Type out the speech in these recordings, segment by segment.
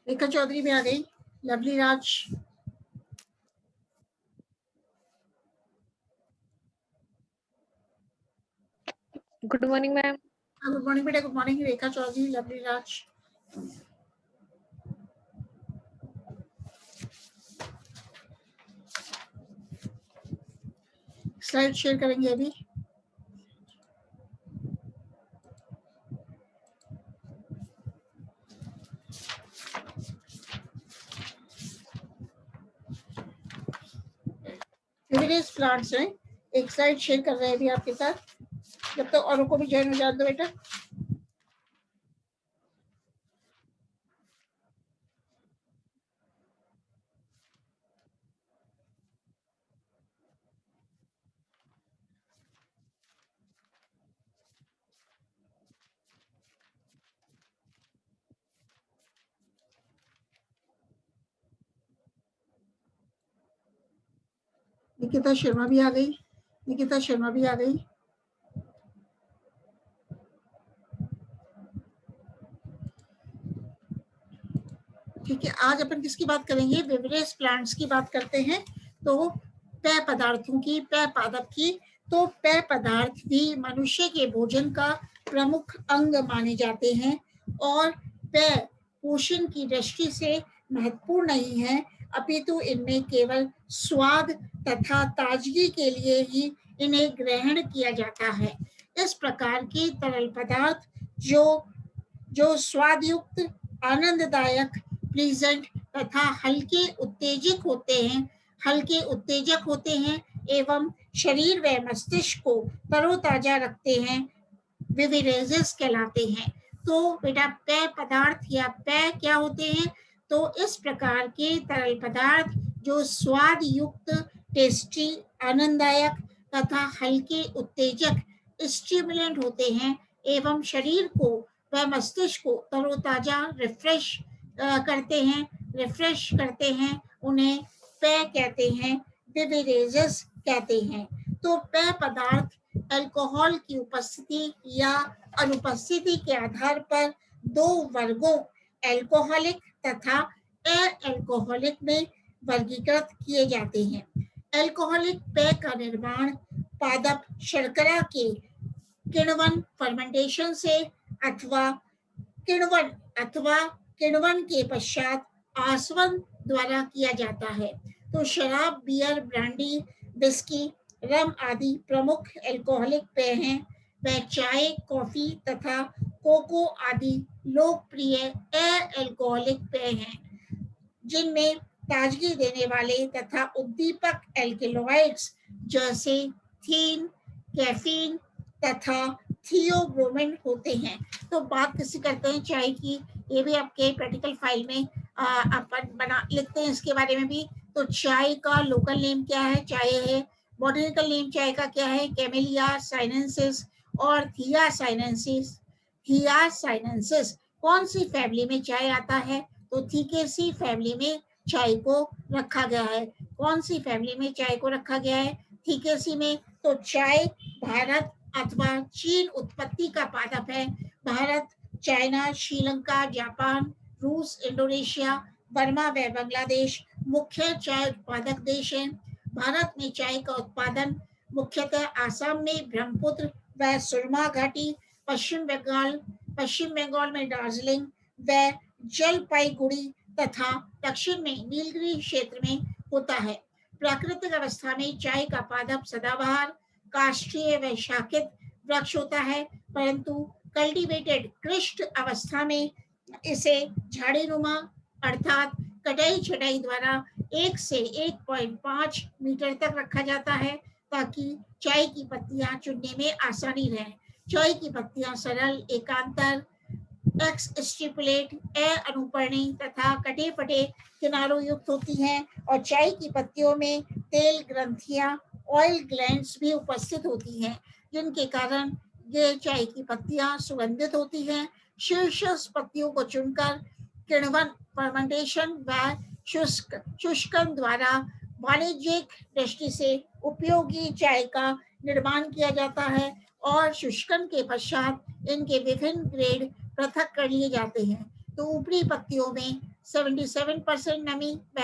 रेखा चौधरी भी आ गई, Lovely Raj, good morning ma'am. Good morning बेटा, गुड मॉर्निंग Rekha Chaudhary, Lovely Raj. Slide share करेंगे अभी। विविडेस प्लांट्स हैं, एक स्लाइड शेयर कर रहे हैं अभी आपके साथ, जब तक तो औरों को भी ज्वाइन हो जाने दो बेटा। निकिता शर्मा भी आ गई, निकिता शर्मा भी आ गई। ठीक है, आज अपन किसकी बात करेंगे? विविडेस प्लांट्स की बात करते हैं। तो पेय पदार्थों की, पेय पादप की। तो पेय पदार्थ भी मनुष्य के भोजन का प्रमुख अंग माने जाते हैं और पेय पोषण की दृष्टि से महत्वपूर्ण नहीं है, अपितु इनमें केवल स्वाद तथा ताजगी के लिए ही इन्हें ग्रहण किया जाता है। इस प्रकार के तरल पदार्थ जो स्वादयुक्त, आनंददायक, प्लीजेंट तथा हल्के उत्तेजक होते हैं एवं शरीर व मस्तिष्क को तरोताजा रखते हैं, विविरेजेस कहलाते हैं। तो बेटा पेय पदार्थ या पेय क्या होते हैं? तो इस प्रकार के तरल पदार्थ जो स्वाद युक्त, टेस्टी, आनंददायक तथा हल्के उत्तेजक, स्टिमुलेंट होते हैं एवं शरीर को व मस्तिष्क को तरोताजा रिफ्रेश करते हैं, उन्हें पेय कहते हैं, बेवरेजेस कहते हैं। तो पेय पदार्थ अल्कोहल की उपस्थिति या अनुपस्थिति के आधार पर दो वर्गों, अल्कोहलिक तथा अल्कोहलिक में वर्गीकृत किए जाते हैं। अल्कोहलिक पेय का निर्माण पादप शर्करा के किण्वन फर्मेंटेशन से अथवा किण्वन के पश्चात आसवन द्वारा किया जाता है। तो शराब, बियर, ब्रांडी, विस्की, रम आदि प्रमुख अल्कोहलिक पेय हैं। वह चाय, कॉफी तथा कोको आदि लोकप्रिय अल्कोहलिक पेय हैं, जिनमें ताजगी देने वाले तथा उद्दीपक एल्केलॉइड्स जैसे थीन, कैफीन तथा थियोब्रोमिन होते हैं। तो बात किसी करते हैं चाय की, ये भी आपके प्रैक्टिकल फाइल में अपन लिखते हैं इसके बारे में भी। तो चाय का लोकल नेम क्या है? चाय है। बॉटनिकल नेम चाय का क्या है? कैमेलिया साइनेंसिस और थिया साइनेंसिस। कौन सी फैमिली में चाय आता है? तो थीकेसी फैमिली में चाय को रखा गया है। कौन सी फैमिली में चाय को रखा गया है? थीकेसी में। तो चाय भारत अथवा चीन उत्पत्ति का पादप है। भारत, चाइना, श्रीलंका, जापान, रूस, इंडोनेशिया, बर्मा व बांग्लादेश मुख्य चाय उत्पादक देश हैं। भारत में चाय का उत्पादन मुख्यतः आसाम में ब्रह्मपुत्र व सुरमा घाटी, पश्चिम बंगाल में दार्जिलिंग व जलपाईगुड़ी तथा दक्षिण में नीलगिरी क्षेत्र में होता है। प्राकृतिक अवस्था में चाय का पादप सदाबहार, काष्ठीय व शाखित वृक्ष होता है, परंतु कल्टीवेटेड कृष्ट अवस्था में इसे झाड़ीनुमा अर्थात कटाई छटाई द्वारा 1 से 1.5 मीटर तक रखा जाता है, ताकि चाय की पत्तियां चुनने में आसानी रहे। चाय की पत्तियां सरल, एकांतर, एक्स स्टिपुलेट, अनुपर्णी तथा कटे फटे किनारों युक्त होती हैं और चाय की पत्तियों में तेल ग्रंथियां, ऑयल ग्लैंड्स भी उपस्थित होती हैं, जिनके कारण ये चाय की पत्तियां सुगंधित होती हैं। शीर्ष पत्तियों को चुनकर किण्वन फर्मेंटेशन व शुष्कन द्वारा वाणिज्यिक दृष्टि से उपयोगी चाय का निर्माण किया जाता है और शुष्कन के पश्चात इनके विभिन्न ग्रेड पृथक कर लिए जाते हैं। तो ऊपरी पत्तियों में 77% नमी व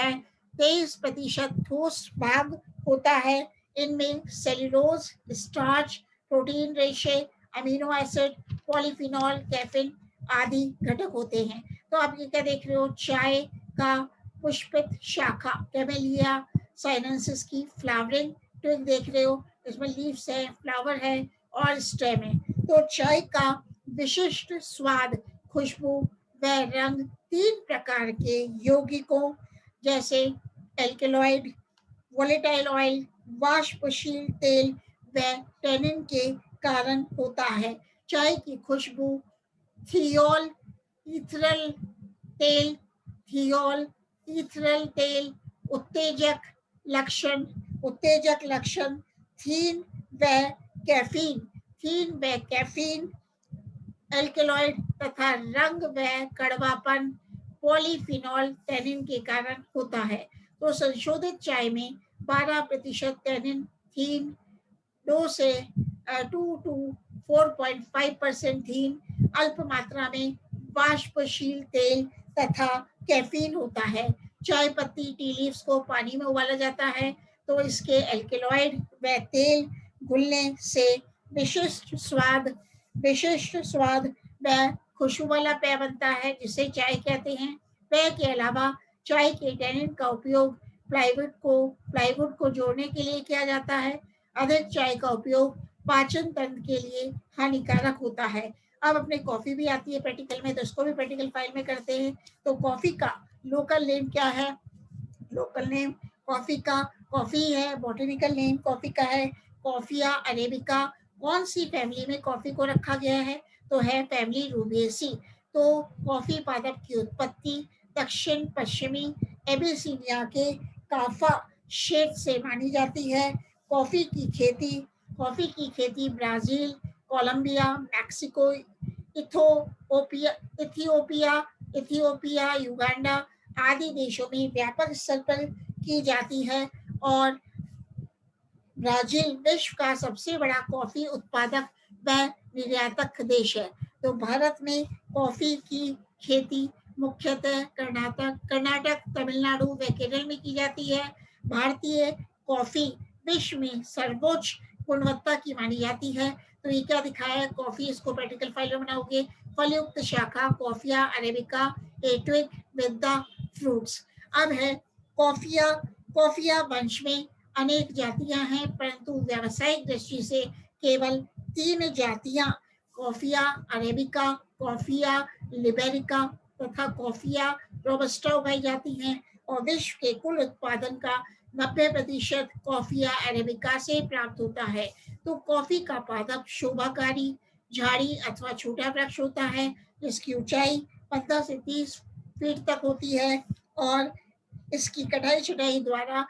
23% ठोस भाग होता है। इनमें सेल्यूलोज, स्टार्च, प्रोटीन रेशे, अमीनो एसिड, पॉलीफिनॉल, कैफीन आदि घटक होते हैं। तो आप ये क्या देख रहे हो, चाय का पुष्पित शाखा कैमेलिया साइनेंसिस की फ्लावरिंग ट्विग देख रहे हो, इसमें लीव्स है, फ्लावर है और स्टेम है। तो चाय का विशिष्ट स्वाद, खुशबू व रंग तीन प्रकार के यौगिकों जैसे एल्केलॉइड, वोलेटाइल ऑयल, वाष्पशील तेल व टैनिन के कारण होता है। चाय की खुशबू थियोल ईथरल तेल, थियोल ईथरल तेल, उत्तेजक लक्षण थीन व कैफीन, एल्केलॉइड तथा रंग व कड़वापन पॉलीफिनॉल टैनिन के कारण होता है। तो संशोधित चाय में 12% टैनिन, थीन 2 से 2 टू 4.5% थीन, अल्प मात्रा में वाष्पशील तेल तथा कैफीन होता है। चाय पत्ती टी लीव्स को पानी में उबाला जाता है तो इसके एल्केलॉइड व तेल घुलने से विशिष्ट स्वाद व खुशबू वाला पेय बनता है जिसे चाय कहते हैं। पेय के अलावा चाय के टैनिन का उपयोग प्लाईवुड को जोड़ने के लिए किया जाता है। अधिक चाय का उपयोग पाचन तंत्र के लिए हानिकारक होता है। अब अपने कॉफी भी आती है प्रैक्टिकल में, तो इसको भी प्रैक्टिकल फाइल में करते हैं। तो कॉफी का लोकल नेम क्या है? लोकल नेम कॉफी है। बॉटनिकल नेम कॉफी का है कॉफिया अरेबिका। कौन सी फैमिली में कॉफी को रखा गया है? तो है फैमिली रूबिएसी। तो कॉफी पादप की उत्पत्ति दक्षिण पश्चिमी एबिसिनिया के काफा क्षेत्र से मानी जाती है। कॉफी की खेती Brazil, Colombia, Mexico, Ethiopia Ethiopia Uganda आदि देशों में व्यापक स्तर पर की जाती है और ब्राजील विश्व का सबसे बड़ा कॉफी उत्पादक व निर्यातक देश है। तो भारत में कॉफी की खेती मुख्यतः कर्नाटक, तमिलनाडु व केरल में की जाती है। भारतीय कॉफी विश्व में सर्वोच्च गुणवत्ता की मानी जाती है। तो ये क्या दिखाया है कॉफी, इसको प्रैक्टिकल फाइल में बनाओगे। फलयुक्त शाखा Coffea arabica, a twig with the fruits. अब है कॉफिया कॉफिया वंश में अनेक जातियां हैं परंतु व्यावसायिक दृष्टि से केवल 3 जातियां कॉफिया अरेबिका, कॉफिया लिबेरिका तथा कॉफिया रोबस्टा उगाई जाती हैं और विश्व के कुल उत्पादन का 90% कॉफिया अरेबिका से प्राप्त होता है। तो कॉफी का पादप शोभाकारी झाड़ी अथवा छोटा वृक्ष होता है जिसकी ऊंचाई 15 से 30 फीट तक होती है और इसकी कटाई छटाई द्वारा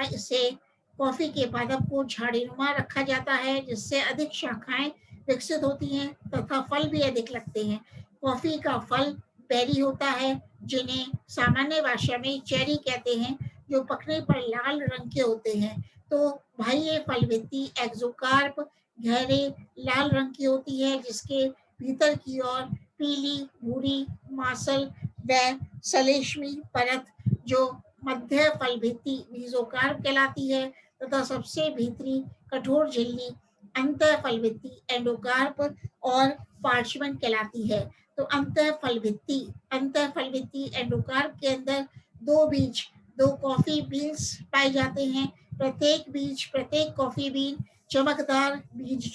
इसे कॉफी के पादप को झाड़ीनुमा रखा जाता है जिससे अधिक शाखाएं विकसित होती हैं तथा फल भी अधिक लगते हैं। कॉफी का फल बेरी होता है जिन्हें सामान्य भाषा में चेरी कहते हैं, जो पकने पर लाल रंग के होते हैं। तो भाई ये फल भित्ति एक्सोकार्प गहरे लाल रंग की होती है जिसके भीतर की ओर पीली भूरी मासल व सलेशमी परत जो मध्य फल भित्ति मीजोकार्प कहलाती है तथा सबसे भीतरी कठोर झिल्ली अंत फल भित्ति एंडोकार्प और पार्चमेंट कहलाती है। तो अंत फल भित्ति एंडोकार्प के अंदर दो कॉफी बीन्स पाए जाते हैं। प्रत्येक कॉफी बीन चमकदार बीज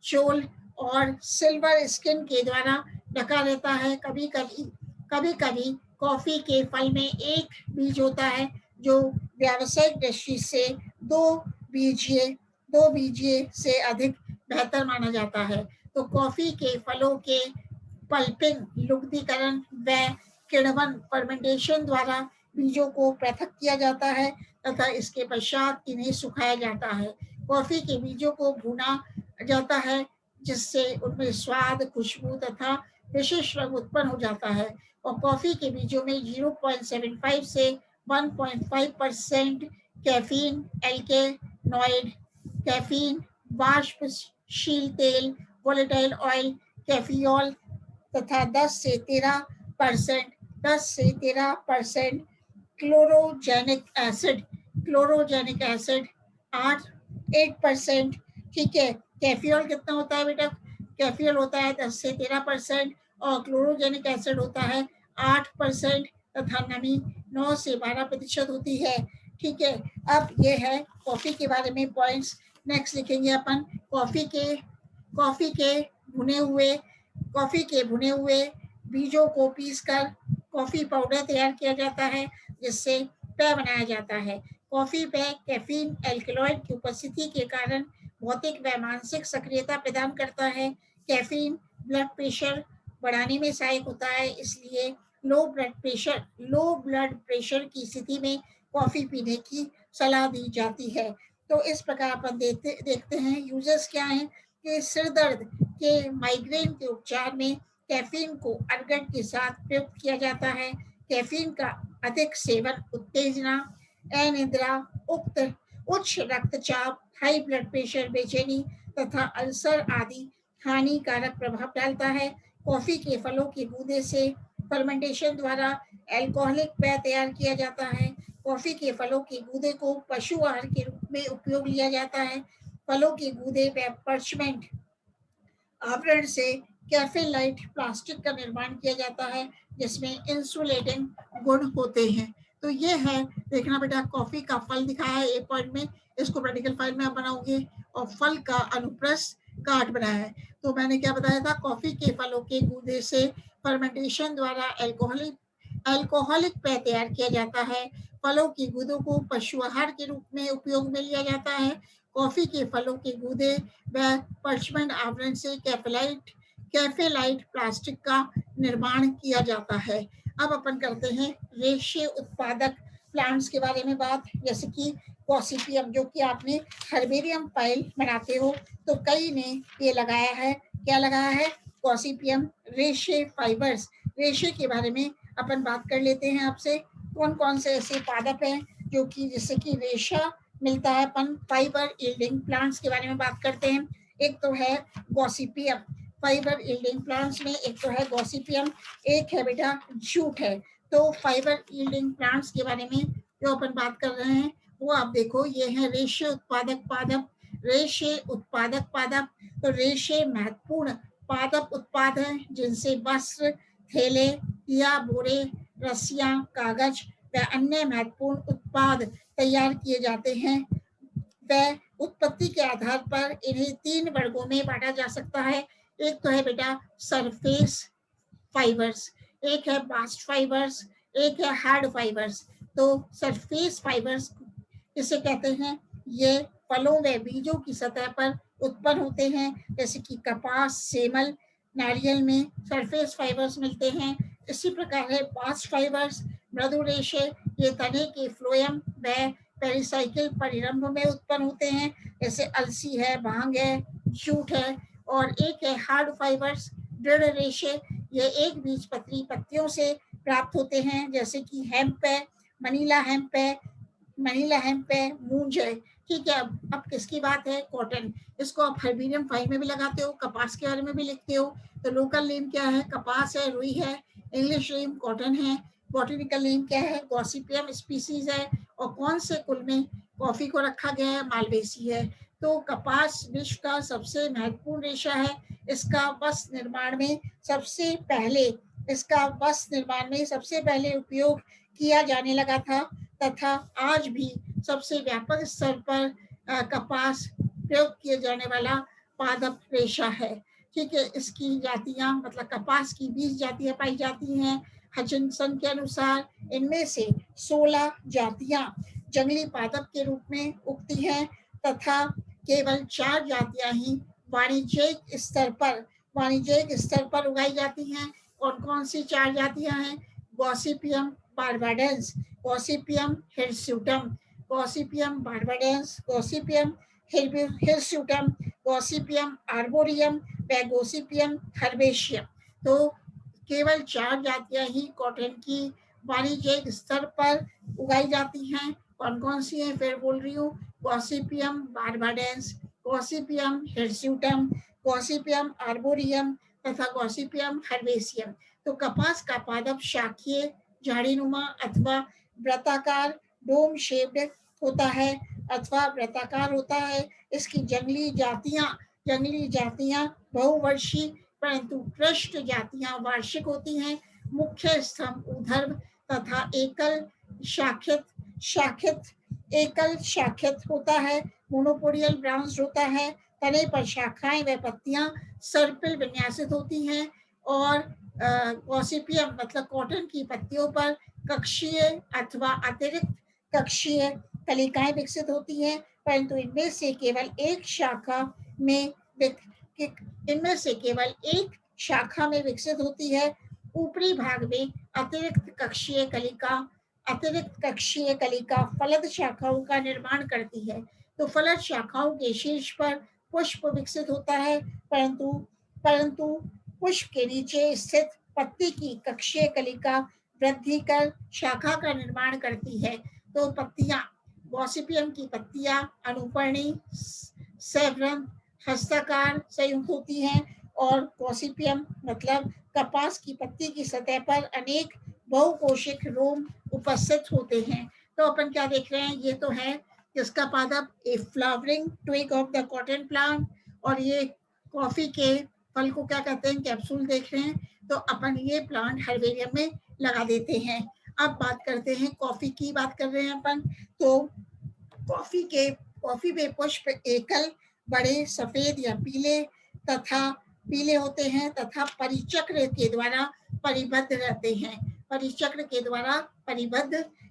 चोल और सिल्वर स्किन के द्वारा ढका रहता है। कभी कभी कॉफी के फल में एक बीज होता है जो व्यावसायिक दृष्टि से दो बीजीय से अधिक बेहतर माना जाता है। तो कॉफी के फलों के पल्पिंग लुब्धीकरण व किण्वन फर्मेंटेशन द्वारा बीजों को पृथक किया जाता है तथा इसके पश्चात इन्हें सुखाया जाता है। कॉफी के बीजों को भूना जाता है जिससे उनमें स्वाद, खुशबू तथा विशिष्ट रंग उत्पन्न हो जाता है और कॉफी के बीजों में 0.75 से 1.5% कैफीन, एल्केनॉइड, कैफीन, वाष्पशील तेल, वोलेटाइल ऑयल, कैफियोल तथा 10 से 13% क्लोरोजेनिक एसिड 8%। ठीक है, कैफियोल कितना होता है बेटा? कैफियोल होता है 10 से 13% और क्लोरोजेनिक एसिड होता है 8% तथा नमी 9 से 12% होती है। ठीक है, अब ये है कॉफी के बारे में पॉइंट्स। नेक्स्ट लिखेंगे अपन कॉफी के भुने हुए बीजों को पीसकर कॉफी पाउडर तैयार किया जाता है, जिससे पेय बनाया जाता है। कॉफी पेय कैफीन एल्कलॉइड की उपस्थिति के कारण भौतिक व मानसिक सक्रियता प्रदान करता है। कैफीन ब्लड प्रेशर बढ़ाने में सहायक होता है, इसलिए लो ब्लड प्रेशर की स्थिति में कॉफी पीने की सलाह दी जाती है। तो इस प्रकार अपन देखते हैं यूजेस क्या हैं कि सिर दर्द के माइग्रेन के उपचार में कैफीन को अर्गट के साथ प्रयुक्त किया जाता है। कैफीन का अधिक सेवन उत्तेजना, अनिद्रा, उच्च रक्तचाप, हाई ब्लड प्रेशर, बेचैनी तथा अल्सर आदि हानिकारक प्रभाव डालता है। कॉफी के फलों के गूदे से फर्मेंटेशन द्वारा अल्कोहलिक पेय तैयार किया जाता है। कॉफी के फलों के गूदे को पशु आहार के रूप में उपयोग लिया जाता है। फलों के गूदे व पर्चमेंट आवरण से कैफेलाइट प्लास्टिक का निर्माण किया जाता है, जिसमें इंसुलेटिंग गुण होते हैं। तो ये है, देखना बेटा, कॉफी का फल दिखाया है एक पॉइंट में, इसको प्रैक्टिकल फाइल में आप बनाओगे, और फल का अनुप्रस्थ काट बनाया है। तो मैंने क्या बताया था, कॉफी के फलों के गूदे से फर्मेंटेशन द्वारा अल्कोहलिक पेय तैयार किया जाता है। फलों के गूदों को पशु आहार के रूप में उपयोग में लिया जाता है। कॉफी के फलों के गूदे व पर्चमेंट आवरण से कैफेलाइट प्लास्टिक का निर्माण किया जाता है। अब अपन करते हैं रेशे उत्पादक प्लांट्स के बारे में बात, जैसे कि गॉसिपियम, जो कि आपने हर्बेरियम फाइल बनाते हो तो कई ने ये लगाया है, क्या लगाया है? गॉसिपियम रेशे फाइबर्स। रेशे के बारे में अपन बात कर लेते हैं आपसे, कौन कौन से ऐसे पादप हैं जो कि जिससे कि रेशा मिलता है। अपन फाइबर यील्डिंग प्लांट्स के बारे में बात करते हैं। एक तो है गॉसिपियम फाइबर यील्डिंग प्लांट्स में, एक तो है गॉसिपियम, एक है बेटा जूट है। तो फाइबर यील्डिंग प्लांट्स के बारे में जो अपन बात कर रहे हैं वो आप देखो, ये है रेशे उत्पादक पादप। तो रेशे महत्वपूर्ण पादप उत्पाद हैं, जिनसे वस्त्र, थैले या बोरे, रस्सियां, कागज व अन्य महत्वपूर्ण उत्पाद तैयार किए जाते हैं। वह उत्पत्ति के आधार पर इन्हें 3 वर्गों में बांटा जा सकता है। एक तो है बेटा सरफेस फाइबर्स, एक है बास्ट फाइबर्स, एक है हार्ड फाइबर्स। तो सरफेस फाइबर्स इसे कहते हैं, ये फलों व बीजों की सतह पर उत्पन्न होते हैं, जैसे कि कपास, सेमल, नारियल में सरफेस फाइबर्स मिलते हैं। इसी प्रकार है बास्ट फाइबर्स, मृदु रेशे, ये तने के फ्लोएम व पेरिसाइकिल परिरंभ में उत्पन्न होते हैं, जैसे अलसी है, भांग है, जूट है। और एक है हार्ड फाइबर्स, दृढ़ रेशे, ये एक बीजपत्री पत्तियों से प्राप्त होते हैं, जैसे कि हेम्प है, मनीला हेम्प है, मूंज है। ठीक है, अब किसकी बात है? कॉटन। इसको आप हर्बेरियम फाइल में भी लगाते हो, कपास के बारे में भी लिखते हो। तो लोकल नेम क्या है? कपास है, रुई है। इंग्लिश नेम कॉटन है। बॉटनिकल नेम क्या है? गॉसिपियम स्पीसीज है। और कौन से कुल में कॉफी को रखा गया है? मालवेसी है। तो कपास विश्व का सबसे महत्वपूर्ण रेशा है। इसका वस्त्र निर्माण में सबसे पहले उपयोग किया जाने लगा था, तथा आज भी सबसे व्यापक स्तर पर कपास प्रयोग किए जाने वाला पादप रेशा है। ठीक है, इसकी जातियां, मतलब कपास की 20 जातियां पाई जाती हैं। हचिनसन के अनुसार इनमें से 16 जातियां जंगली पादप के रूप में उगती हैं, तथा केवल 4 जातियां ही वाणिज्यिक स्तर पर उगाई जाती हैं। कौन कौन सी 4 जातियां हैं? Gossypium barbadense, Gossypium hirsutum, Gossypium arboreum व गॉसिपियम हर्बेशियम। तो केवल 4 जातियां ही कॉटन की वाणिज्यिक स्तर पर उगाई जाती हैं। कौन कौन सी हैं? फिर बोल रही हूँ, Gossypium barbadense, Gossypium hirsutum, Gossypium arboreum, तथा गॉसिपियम हर्बेसियम। तो कपास का पादप शाखीय, झाड़ीनुमा अथवा वृत्ताकार, डोम शेप्ड होता है अथवा वृत्ताकार होता है। इसकी जंगली जातियां बहुवर्षीय परंतु पृष्ठ जातियां वार्षिक होती हैं। मुख्य स्तंभ ऊर्ध्व तथा एकल शाखित होता है। मोनोपोडियल ब्रांच होता है। तने पर शाखाएं व पत्तियां सर्पिल विन्यासित होती हैं और गॉसिपियम मतलब कॉटन की पत्तियों पर कक्षीय अथवा अतिरिक्त कक्षीय कलिकाएं विकसित होती हैं, परंतु इनमें से केवल एक शाखा में विकसित होती है। ऊपरी भाग में अतिरिक्त कक्षीय कलिका फलद शाखाओं का निर्माण करती है। तो फलद शाखाओं के शीर्ष पर पुष्प विकसित होता है, परंतु पुष्प के नीचे स्थित पत्ती की कक्षीय कलिका वृद्धि कर शाखा का निर्माण करती है। तो पत्तियां, गॉसिपियम की पत्तियां अनुपर्णी, सैवरन, हस्ताकार संयुक्त होती हैं और गॉसिपियम मतलब कपास की पत्ती की सतह पर अनेक बहुकोशिक रोम उपस्थित होते हैं। तो अपन क्या देख रहे हैं, ये तो है इसका पादप a flowering twig of the cotton plant, और ये कॉफी के फल को क्या कहते हैं, कैप्सूल देख रहे हैं। तो अपन ये प्लांट हर्बेरियम में लगा देते हैं। अब बात करते हैं कॉफी की, बात कर रहे हैं अपन। तो कॉफी में पुष्प एकल, बड़े, सफेद या पीले होते हैं तथा परिचक्र के द्वारा परिबद्ध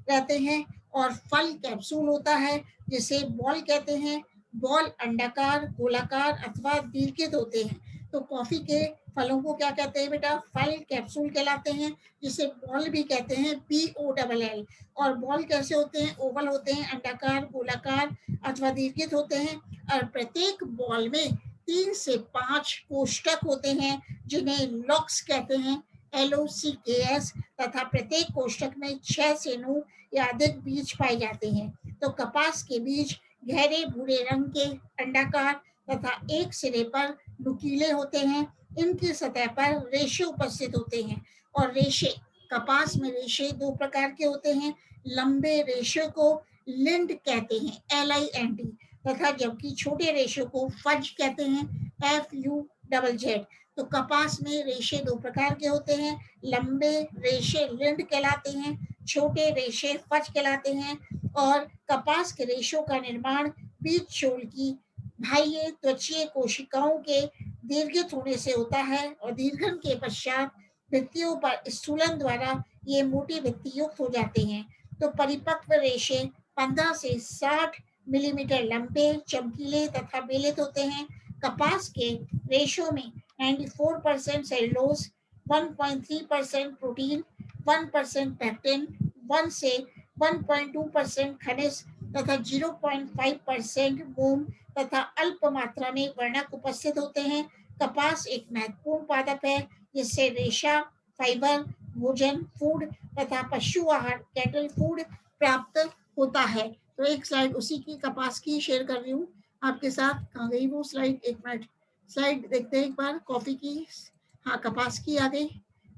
रहते हैं और फल कैप्सूल होता है जिसे बॉल कहते हैं। बॉल अंडाकार, गोलाकार अथवा दीर्घित होते हैं। तो कॉफी के फलों को क्या कहते हैं बेटा, फल कैप्सूल कहलाते हैं, जिसे बॉल भी कहते हैं, BOLL। और बॉल कैसे होते हैं, ओवल होते हैं, अंडाकार, गोलाकार अथवा दीर्घित होते हैं और प्रत्येक बॉल में 3 से 5 कोष्ठक होते हैं जिन्हें लॉक्स कहते हैं, LOCKS, तथा प्रत्येक कोष्ठक में 6 से 9 या अधिक बीज पाए जाते हैं। तो कपास के बीज गहरे भूरे रंग के, अंडाकार तथा एक सिरे पर नुकीले होते हैं। इनकी सतह पर रेशे उपस्थित होते हैं और कपास में रेशे 2 प्रकार के होते हैं। लंबे रेशे को लिंड कहते हैं, LIND, तथा जबकि छोटे रेशे को फज कहते हैं, FUZZ। तो कपास में रेशे 2 प्रकार के होते हैं। लंबे रेशे लिंड कहलाते हैं, छोटे रेशे फज कहलाते हैं। और कपास के रेशों का निर्माण बीज छोल की बाह्य त्वचीय कोशिकाओं के दीर्घित होने से होता है और दीर्घन के पश्चात भित्तियों पर स्थूलन द्वारा ये मोटी भित्ति युक्त हो जाते हैं। तो परिपक्व रेशे 15 से 60 मिलीमीटर लंबे, चमकीले तथा बेलित होते हैं। कपास के रेशों में 94% सेलुलोज, 1.3% प्रोटीन, 1% पैक्टिन, 1 से 1.2% खनिज तथा 0.5% मोम तथा अल्प मात्रा में वर्णक उपस्थित होते हैं। कपास एक महत्वपूर्ण पादप है जिससे रेशा, फाइबर, भोजन, फूड तथा पशु आहार, कैटल फूड प्राप्त होता है। तो एक स्लाइड उसी की कपास की शेयर कर रही हूँ आपके साथ। कहाँ गई वो स्लाइड, एक मिनट, स्लाइड देखते हैं एक बार कॉफी की। हाँ, कपास की आ गई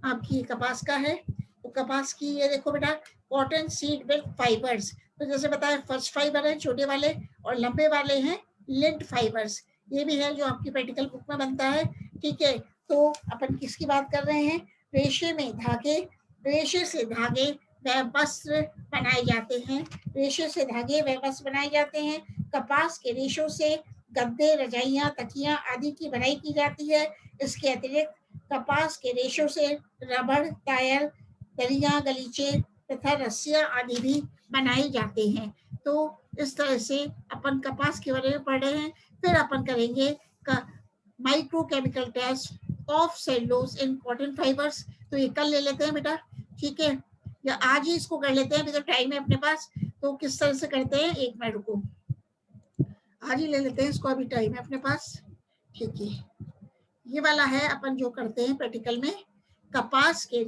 आपकी, कपास का है। तो कपास की ये देखो बेटा, कॉटन सीड विद फाइबर्स। तो जैसे बताया, फर्स्ट फाइबर है छोटे वाले और लंबे वाले हैं लिंट फाइबर्स। ये भी है जो आपकी प्रैक्टिकल बुक में बनता है, ठीक है। तो अपन किसकी बात कर रहे हैं, रेशे से धागे व वस्त्र बनाए जाते हैं। रेशे से धागे व वस्त्र बनाए जाते हैं। कपास के रेशों से गद्दे, रजाइयां, तकियां आदि की बनाई की जाती है। इसके अतिरिक्त कपास के रेशों से रबड़, टायर, दरिया, गलीचे तथा रस्सियां आदि भी बनाए जाते हैं। तो इस तरह से अपन कपास के बारे में पढ़ रहे हैं। फिर अपन करेंगे microchemical test of cellulose in cotton fibres. तो ये कल ले लेते हैं बेटा, ठीक है, या आज ही इसको कर लेते हैं, अभी तो टाइम है अपने पास। तो किस तरह से करते हैं, एक मिनट रुको, आज ही ले लेते हैं इसको, अभी टाइम है अपने पास, ठीक है। ये वाला है अपन जो करते हैं प्रैक्टिकल में, कपास के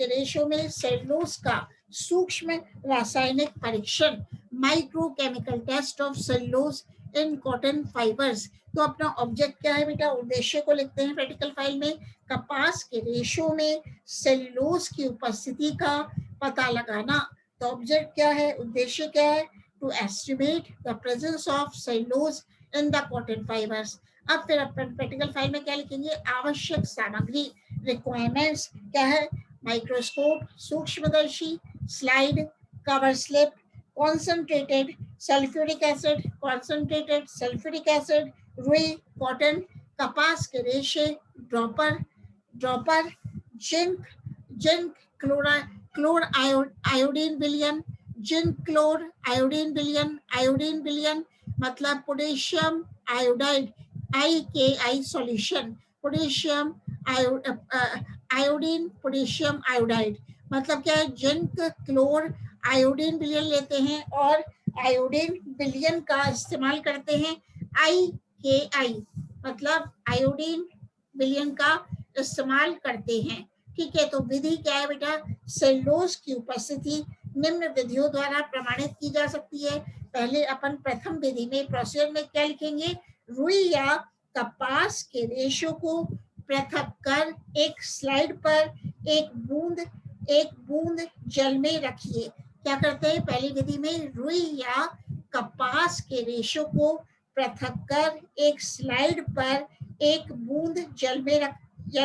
रेशों में सेलुलोज का सूक्ष्म रासायनिक परीक्षण, microchemical test of cellulose in cotton fibres. तो अपना ऑब्जेक्ट क्या है बेटा, उद्देश्य को लिखते हैं प्रैक्टिकल फाइल में। कपास के रेशों में सेल्यूलोज की उपस्थिति का पता लगाना। तो ऑब्जेक्ट क्या है, उद्देश्य क्या है, to estimate the presence of cellulose in the cotton fibres. अब फिर अपन प्रैक्टिकल फाइल में क्या लिखेंगे, आवश्यक सामग्री, रिक्वायरमेंट्स क्या है, माइक्रोस्कोप, सूक्ष्मदर्शी, slide, cover slip, concentrated sulfuric acid, concentrated sulfuric acid, रुई, कॉटन, कपास के रेशे, ड्रॉपर, जिंक क्लोर आयोडीन विलयन, जिंक क्लोर आयोडीन विलयन मतलब potassium iodide IKI solution, potassium iodine, potassium iodide मतलब क्या है, जिंक क्लोर आयोडीन विलयन लेते हैं और आयोडीन विलयन का इस्तेमाल करते हैं। IKI मतलब आयोडीन विलयन का इस्तेमाल करते हैं। ठीक है, तो विधि क्या है बेटा, सेल्यूलोज की उपस्थिति निम्न विधियों द्वारा प्रमाणित की जा सकती है। पहले अपन प्रथम विधि में प्रोसीजर में क्या लिखेंगे, रुई या कपास के रेशों को पृथक कर एक स्लाइड पर एक बूंद जल में रखिए। क्या करते हैं, पहली विधि में रुई या कपास के रेशों को पृथक कर एक स्लाइड पर एक बूंद जल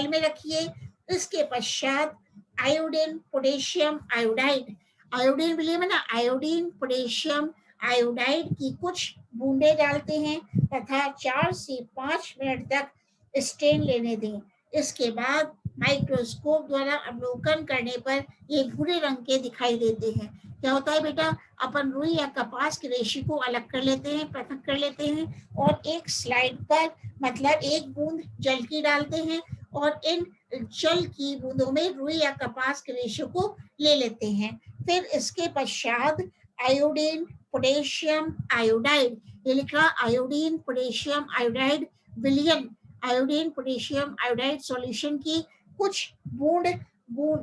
में रखिए। इसके पश्चात आयोडीन पोटेशियम आयोडाइड, आयोडीन विलयन में ना आयोडीन पोटेशियम आयोडाइड की कुछ बूंदे डालते हैं तथा 4 से 5 मिनट तक स्टेन लेने दें। इसके बाद माइक्रोस्कोप द्वारा अवलोकन करने पर ये भूरे रंग के दिखाई देते हैं। क्या होता है बेटा, अपन रुई या कपास के रेशे को अलग कर लेते हैं, पृथक कर लेते हैं और एक स्लाइड पर मतलब एक बूंद जल की डालते हैं और इन जल की बूंदों में रुई या कपास के रेशे को ले लेते हैं। फिर इसके पश्चात आयोडीन पोटेशियम आयोडाइड, ये लिख रहा आयोडीन पोटेशियम आयोडाइड विलयन, आयोडीन पोटेशियम आयोडाइड सॉल्यूशन की कुछ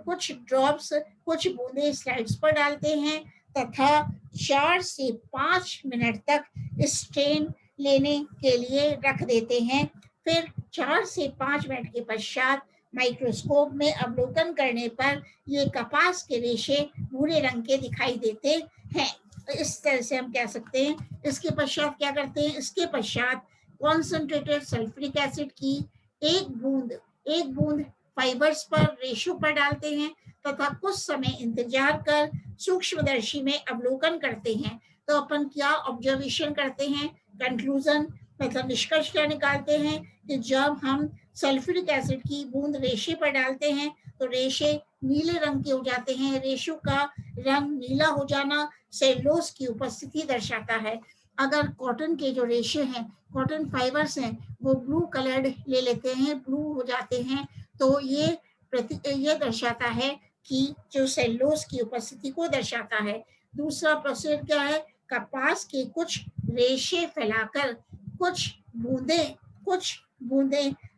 कुछ ड्रॉप्स, कुछ बूंदे स्लाइड्स पर डालते हैं तथा 4 से 5 मिनट तक स्ट्रेन लेने के लिए रख देते हैं। फिर 4 से 5 मिनट के पश्चात माइक्रोस्कोप में अवलोकन करने पर ये कपास के रेशे भूरे रंग के दिखाई देते हैं। तो इस तरह से हम कह सकते हैं। इसके पश्चात क्या करते हैं, इसके पश्चात कॉन्सेंट्रेटेड सल्फ्यूरिक एसिड की एक बूंद फाइबर्स पर रेशो पर डालते हैं तथा कुछ समय इंतजार कर सूक्ष्मदर्शी में अवलोकन करते हैं। तो अपन क्या ऑब्जर्वेशन करते हैं, कंक्लूजन मतलब निष्कर्ष क्या निकालते हैं कि जब हम सल्फ्यूरिक एसिड की बूंद रेशे पर डालते हैं तो रेशे नीले रंग के हो जाते हैं। रेशों का रंग नीला हो जाना सेल्यूलोज की उपस्थिति दर्शाता है। अगर कॉटन के जो रेशे हैं, कॉटन फाइबर्स हैं, वो ब्लू कलर्ड ले लेते हैं, ब्लू हो जाते हैं, तो ये दर्शाता है कि जो सेल्यूलोज की उपस्थिति को दर्शाता है। दूसरा प्रोसेस क्या है, कपास के कुछ रेशे फैलाकर कुछ बूंदे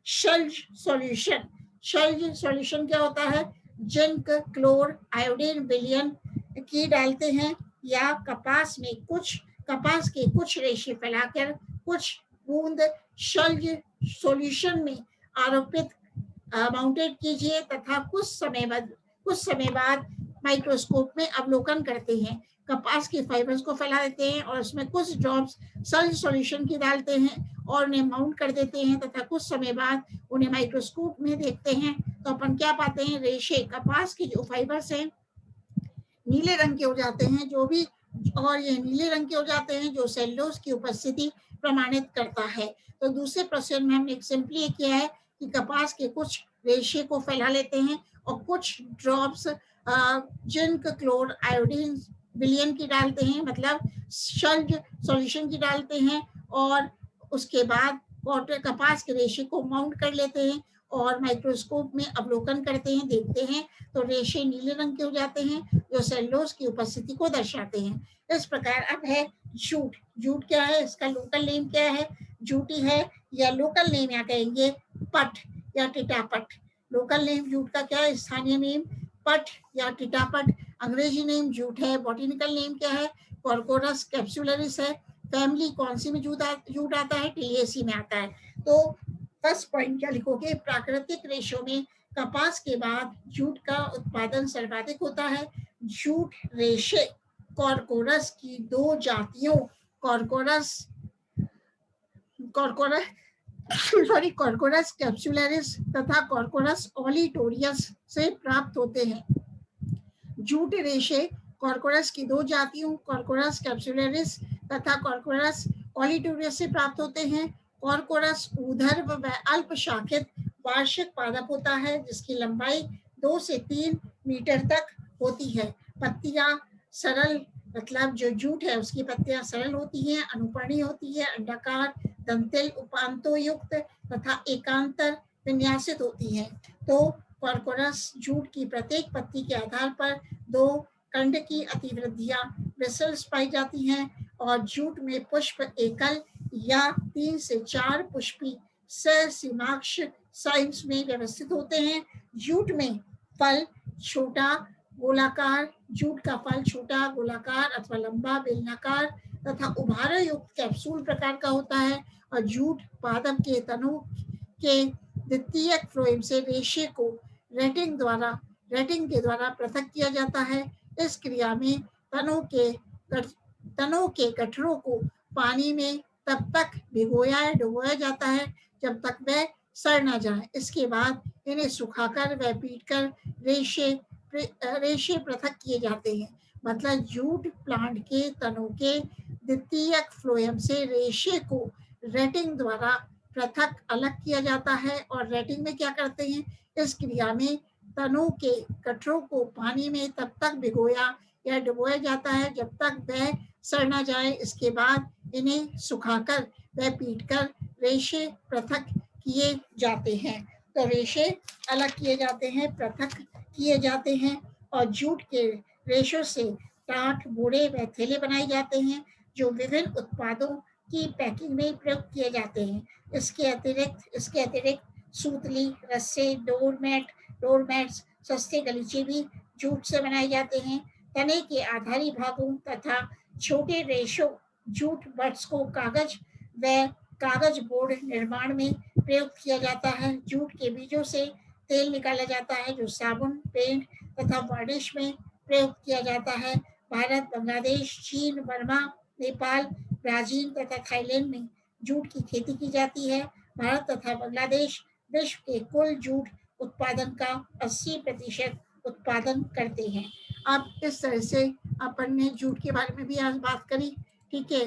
शल्ज सॉल्यूशन क्या होता है, जिंक क्लोर आयोडीन विलयन की डालते हैं या कपास के कुछ रेशे फैलाकर कुछ बूंद शल्ज सॉल्यूशन में आरोपित माउंटेड कीजिए तथा कुछ समय बाद माइक्रोस्कोप में अवलोकन करते हैं। कपास के फाइबर्स को फैला देते हैं और उसमें कुछ ड्रॉप्स सल्ज सॉल्यूशन की डालते हैं और उन्हें माउंट कर देते हैं तथा कुछ समय बाद उन्हें माइक्रोस्कोप में देखते हैं तो अपन क्या पाते हैं, रेशे कपास के जो फाइबर्स हैं नीले रंग के हो जाते हैं, और ये नीले रंग के हो जाते हैं जो सेल्यूलोज की उपस्थिति प्रमाणित करता है। तो दूसरे प्रोसेस में हमने सिंपली किया है कि कपास के कुछ रेशे को फैला लेते हैं और कुछ ड्रॉप्स जिंक क्लोर आयोडीन विलयन की डालते हैं मतलब शल्ज सॉल्यूशन की डालते हैं और उसके बाद कपास के रेशे को माउंट कर लेते हैं और माइक्रोस्कोप में अवलोकन करते हैं, देखते हैं तो रेशे नीले रंग के हो जाते हैं जो सेल्यूलोज की उपस्थिति को दर्शाते हैं। इस प्रकार अब है जूट क्या है, इसका लोकल नेम क्या है, जूटी है या लोकल नेम या कहेंगे पट या टिटापट। लोकल नेम जूट का क्या है, स्थानीय नेम पट या टिटापट। अंग्रेजी नेम जूट है। बॉटेनिकल नेम क्या है, कॉर्कोरस कैप्सुलरिस है। फैमिली कौन सी में जूट आता है? टिलियेसी में आता है। तो फर्स्ट पॉइंट क्या लिखोगे? प्राकृतिक रेशों में कपास के बाद जूट का उत्पादन सर्वाधिक होता है। जूट रेशे कॉर्कोरस की दो जातियों कॉर्कोरस कॉर्कोरस कैप्सुलरिस तथा कॉर्कोरस ओलिटोरियस से प्राप्त होते हैं। जूट रेशे कॉर्कोरस की दो जातियों कॉर्कोरस कैप्सुलरिस तथा कॉर्कोरस ओलिटोरियस से प्राप्त होते हैं। कॉर्कोरस ऊर्ध्व व अल्प शाखित वार्षिक पादप होता है जिसकी लंबाई 2 से 3 मीटर तक होती है। पत्तियां सरल, मतलब जो जूट है उसकी पत्तियां सरल होती हैं, अनुपर्णी होती है, अंडाकार, दंतिल, उपांतों युक्त तथा एकांतर विन्यासित होती है। तो कॉर्कोरस जूट की प्रत्येक पत्ती के आधार पर 2 कंड की अतिवृद्धियां ब्रिसल्स पाई जाती हैं और जूट में पुष्प एकल या 3 से 4 पुष्पी ससीमाक्ष साइम्स में व्यवस्थित होते हैं। जूट में फल छोटा गोलाकार, जूट का फल छोटा गोलाकार अथवा लंबा बेलनाकार तथा उभारा युक्त कैप्सूल प्रकार का होता है और जूट पादप के तनु के द्वितीयक फ्लोएम से रेशे को रेटिंग के द्वारा पृथक किया जाता है। इस क्रिया में तनों के गठरों को पानी में तब तक भिगोया या डुबोया जाता है जब तक वह सड़ न जाए। इसके बाद इन्हें सुखाकर व पीटकर रेशे पृथक किए जाते हैं। मतलब जूट प्लांट के तनों के द्वितीयक फ्लोएम से रेशे को रेटिंग द्वारा पृथक अलग किया जाता है और रेटिंग में क्या करते हैं? इस क्रिया में तनों के गठरों को पानी में तब तक भिगोया या डुबोया जाता है जब तक वह सड़ न जाए। इसके बाद इन्हें सुखाकर व पीटकर रेशे पृथक किए जाते हैं। तो रेशे अलग किए जाते हैं, पृथक किए जाते हैं और जूट के रेशों से टाट, बोरे व थैले बनाए जाते हैं जो विभिन्न उत्पादों की पैकिंग में प्रयोग किए जाते हैं। इसके अतिरिक्त सूतली, रस्से, डोरमैट्स, सस्ते गलीचे भी जूट से बनाए जाते हैं। तने के आधारी भागों तथा छोटे रेशों जूट बट्स को कागज बोर्ड निर्माण में प्रयोग किया जाता है। जूट के बीजों से तेल निकाला जाता है जो साबुन, पेंट तथा वार्निश में प्रयोग किया जाता है। भारत, बांग्लादेश, चीन, बर्मा, नेपाल, ब्राजील तथा थाईलैंड में जूट की खेती की जाती है। भारत तथा बांग्लादेश विश्व के कुल जूट उत्पादन का 80% उत्पादन करते हैं। अब इस तरह से अपन ने जूट के बारे में भी आज बात करी। ठीक है,